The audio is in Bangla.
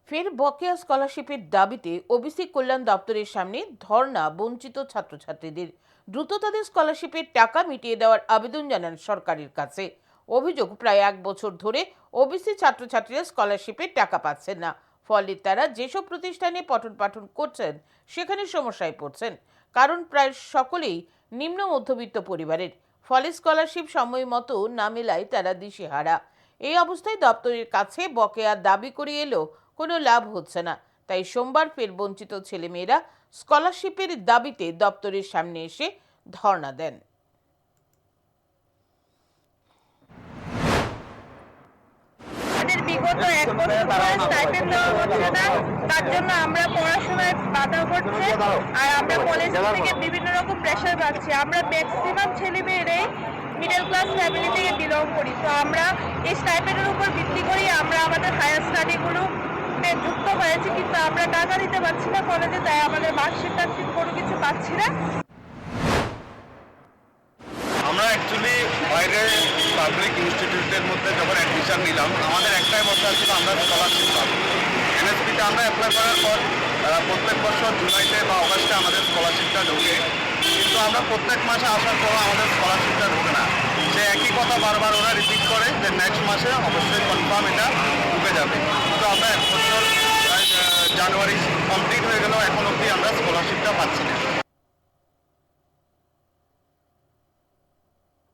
ফের বকেয়া স্কলারশিপের দাবিতে ওবিসি কল্যাণ দপ্তরের সামনে ধর্ণা বঞ্চিত ছাত্রছাত্রীদের। দ্রুত তাদের স্কলারশিপের টাকা মিটিয়ে দেওয়ার আবেদন জানান সরকারের কাছে। অভিযোগ, প্রায় 1 বছর ধরে ওবিসি ছাত্রছাত্রীরা স্কলারশিপের টাকা পাচ্ছেন না। ফলে তারা যেসব প্রতিষ্ঠানে পঠন পাঠন করছেন সেখানে সমস্যায় পড়ছেন, কারণ প্রায় সকলেই নিম্ন মধ্যবিত্ত পরিবারের। ফলে স্কলারশিপ সময় মতো না মেলায় তারা দিশেহারা। এই অবস্থায় দপ্তরের কাছে বকেয়া দাবি করে এলেও কোনো লাভ হচ্ছে না। তাই সোমবার ফের বঞ্চিত ছেলেমেয়েরা স্কলারশিপের দাবিতে দপ্তরের সামনে এসে ধর্ণা দেন। বিগত 1 বছর ধরে স্টাইপেন্ড দেওয়া হচ্ছে না, তার জন্য আমরা পড়াশোনায় বাধা ঘটছে। আর আমরা কলেজ থেকে বিভিন্ন রকম প্রেশার পাচ্ছি। আমরা ম্যাক্সিমাম ছেলেমেয়েরাই মিডল ক্লাস ফ্যামিলি থেকে বিলং করি। তো আমরা এই স্টাইপেন্ডের উপর ভিত্তি করি আমরা আমাদের হায়ার স্টাডিগুলো যুক্ত হয়েছি, কিন্তু আমরা টাকা দিতে পারছি না কলেজে, তাই আমাদের মার্কশিট টার্কশিট কোনো কিছু পাচ্ছি না। আমরা অ্যাকচুয়ালি বাইরে পাবলিক ইনস্টিটিউটের মধ্যে যখন অ্যাডমিশন নিলাম, আমাদের একটাই বছর ছিল আমরা স্কলারশিপ পাবো। এনএসপিতে আমরা অ্যাপ্লাই করার পর প্রত্যেক বছর জুলাইতে বা অগাস্টে আমাদের স্কলারশিপটা ঢোকে, কিন্তু আমরা প্রত্যেক মাসে আসার পরও আমাদের স্কলারশিপটা ঢোকে না। সে একই কথা বারবার ওরা রিপিট করে যে নেক্সট মাসে অবশ্যই কনফার্ম এটা ঢুকে যাবে। কিন্তু আমরা এক বছর জানুয়ারি কমপ্লিট হয়ে গেলেও এখন অবধি আমরা স্কলারশিপটা পাচ্ছি না।